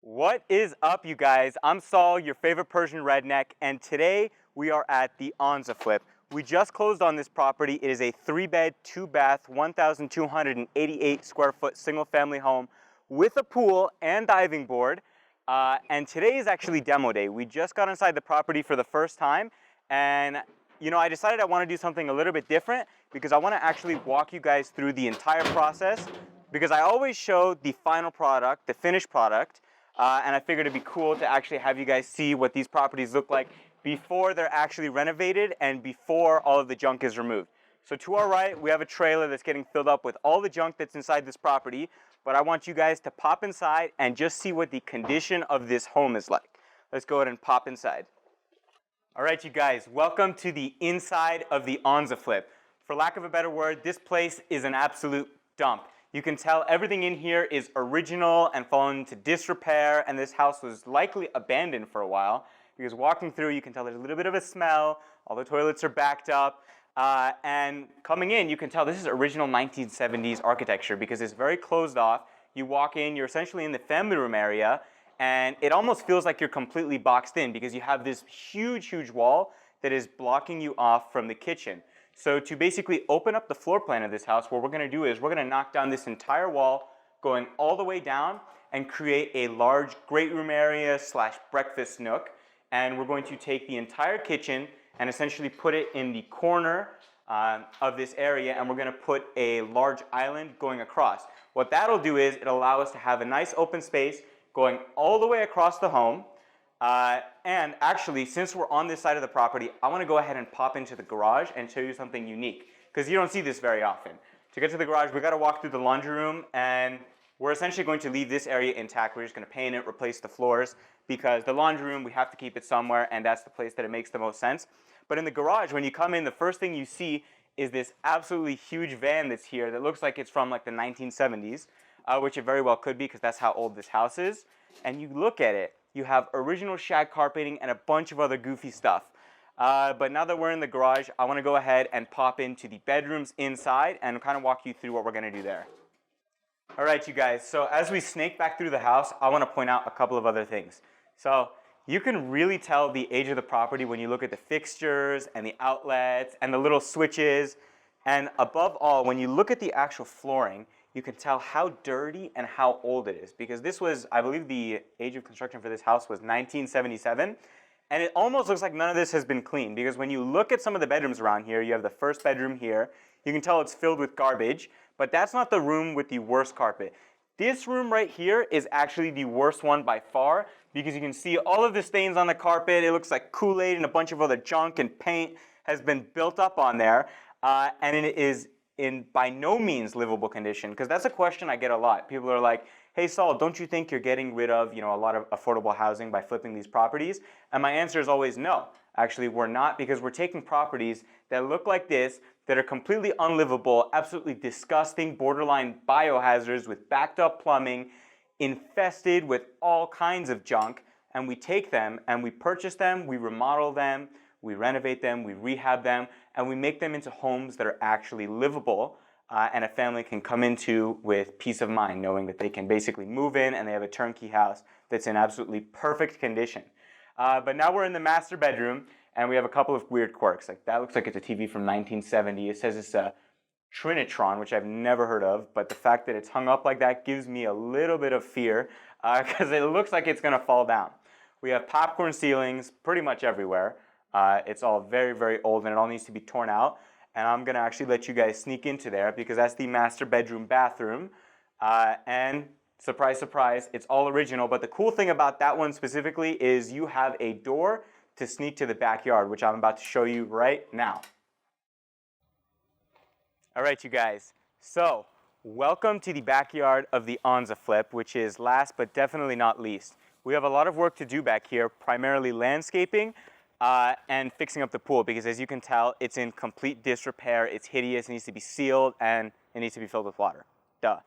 What is up, you guys? I'm Saul, your favorite Persian redneck, and today we are at the Onza Flip. We just closed on this property. It is a 3-bed, 2-bath, 1,288 square foot single family home with a pool and diving board. And today is actually demo day. We just got inside the property for the first time, and I decided I want to do something a little bit different because I want to actually walk you guys through the entire process, because I always show the final product, the finished product. And I figured it'd be cool to actually have you guys see what these properties look like before they're actually renovated and before all of the junk is removed. So to our right, we have a trailer that's getting filled up with all the junk that's inside this property, but I want you guys to pop inside and just see what the condition of this home is like. Let's go ahead and pop inside. All right, you guys, welcome to the inside of the Onza Flip. For lack of a better word, this place is an absolute dump. You can tell everything in here is original and fallen into disrepair, and this house was likely abandoned for a while, because walking through you can tell there's a little bit of a smell, all the toilets are backed up, and coming in you can tell this is original 1970s architecture because it's very closed off. You walk in, you're essentially in the family room area, and it almost feels like you're completely boxed in because you have this huge wall that is blocking you off from the kitchen. So to basically open up the floor plan of this house, what we're going to do is we're going to knock down this entire wall, going all the way down, and create a large great room area slash breakfast nook. And we're going to take the entire kitchen and essentially put it in the corner of this area, and we're going to put a large island going across. What that'll do is it'll allow us to have a nice open space going all the way across the home. And actually, since we're on this side of the property, I want to go ahead and pop into the garage and show you something unique, because you don't see this very often. To get to the garage, we got to walk through the laundry room, and we're essentially going to leave this area intact. We're just going to paint it, replace the floors, because the laundry room, we have to keep it somewhere, and that's the place that it makes the most sense. But in the garage, when you come in, the first thing you see is this absolutely huge van that's here that looks like it's from like the 1970s, which it very well could be because that's how old this house is. And you look at it, you have original shag carpeting and a bunch of other goofy stuff. But now that we're in the garage, I want to go ahead and pop into the bedrooms inside and kind of walk you through what we're going to do there. All right, you guys, so as we snake back through the house, I want to point out a couple of other things. So you can really tell the age of the property when you look at the fixtures and the outlets and the little switches. And above all, when you look at the actual flooring, you can tell how dirty and how old it is, because this was, I believe the age of construction for this house was 1977, and it almost looks like none of this has been cleaned, because when you look at some of the bedrooms around here, you have the first bedroom here, you can tell it's filled with garbage, but that's not the room with the worst carpet. This room right here is actually the worst one by far, because you can see all of the stains on the carpet. It looks like Kool-Aid and a bunch of other junk and paint has been built up on there, and it is in by no means livable condition, because that's a question I get a lot. People are like, hey Saul, don't you think you're getting rid of a lot of affordable housing by flipping these properties? And my answer is always no. Actually, we're not, because we're taking properties that look like this, that are completely unlivable, absolutely disgusting, borderline biohazards with backed up plumbing, infested with all kinds of junk, and we take them and we purchase them, we remodel them, we renovate them, we rehab them, and we make them into homes that are actually livable, and a family can come into with peace of mind, knowing that they can basically move in and they have a turnkey house that's in absolutely perfect condition. But now we're in the master bedroom, and we have a couple of weird quirks. Like, that looks like it's a TV from 1970. It says it's a Trinitron, which I've never heard of, but the fact that it's hung up like that gives me a little bit of fear, because it looks like it's going to fall down. We have popcorn ceilings pretty much everywhere. It's all very old, and it all needs to be torn out. And I'm going to actually let you guys sneak into there, because that's the master bedroom bathroom. And surprise, surprise, it's all original. But the cool thing about that one specifically is you have a door to sneak to the backyard, which I'm about to show you right now. All right, you guys. So welcome to the backyard of the Onza Flip, which is last but definitely not least. We have a lot of work to do back here, primarily landscaping, and fixing up the pool, because as you can tell, it's in complete disrepair, it's hideous, it needs to be sealed, and it needs to be filled with water. Duh.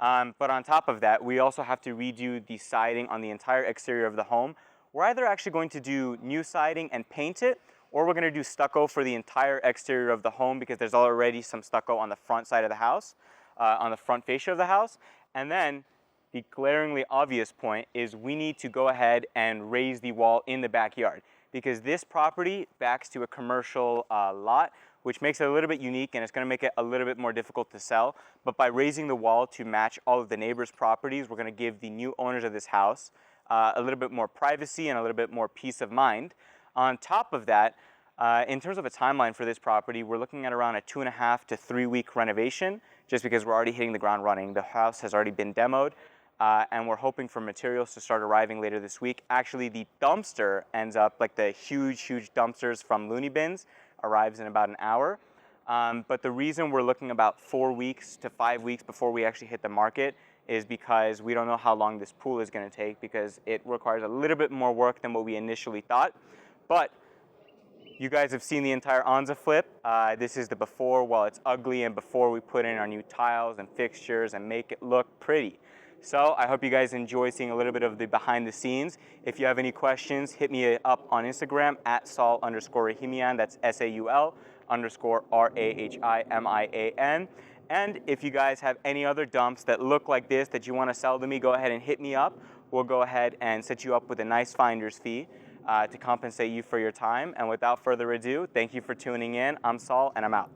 But on top of that, we also have to redo the siding on the entire exterior of the home. We're either actually going to do new siding and paint it, or we're going to do stucco for the entire exterior of the home, because there's already some stucco on the front side of the house, on the front fascia of the house. And then The glaringly obvious point is we need to go ahead and raise the wall in the backyard, because this property backs to a commercial lot, which makes it a little bit unique, and it's going to make it a little bit more difficult to sell. But by raising the wall to match all of the neighbors' properties, we're going to give the new owners of this house a little bit more privacy and a little bit more peace of mind. On top of that, in terms of a timeline for this property, we're looking at around a 2.5 to 3 week renovation, just because we're already hitting the ground running. The house has already been demoed, and we're hoping for materials to start arriving later this week. Actually, the dumpster ends up, like the huge dumpsters from Looney Bins, arrives in about an hour. But the reason we're looking about 4 weeks to 5 weeks before we actually hit the market is because we don't know how long this pool is going to take, because it requires a little bit more work than what we initially thought. But you guys have seen the entire Onza Flip. This is the before, while it's ugly, and before we put in our new tiles and fixtures and make it look pretty. So I hope you guys enjoy seeing a little bit of the behind the scenes. If you have any questions, hit me up on Instagram at Saul_Rahimian. That's SAUL_RAHIMIAN. And if you guys have any other dumps that look like this that you want to sell to me, go ahead and hit me up. We'll go ahead and set you up with a nice finder's fee to compensate you for your time. And without further ado, thank you for tuning in. I'm Saul, and I'm out.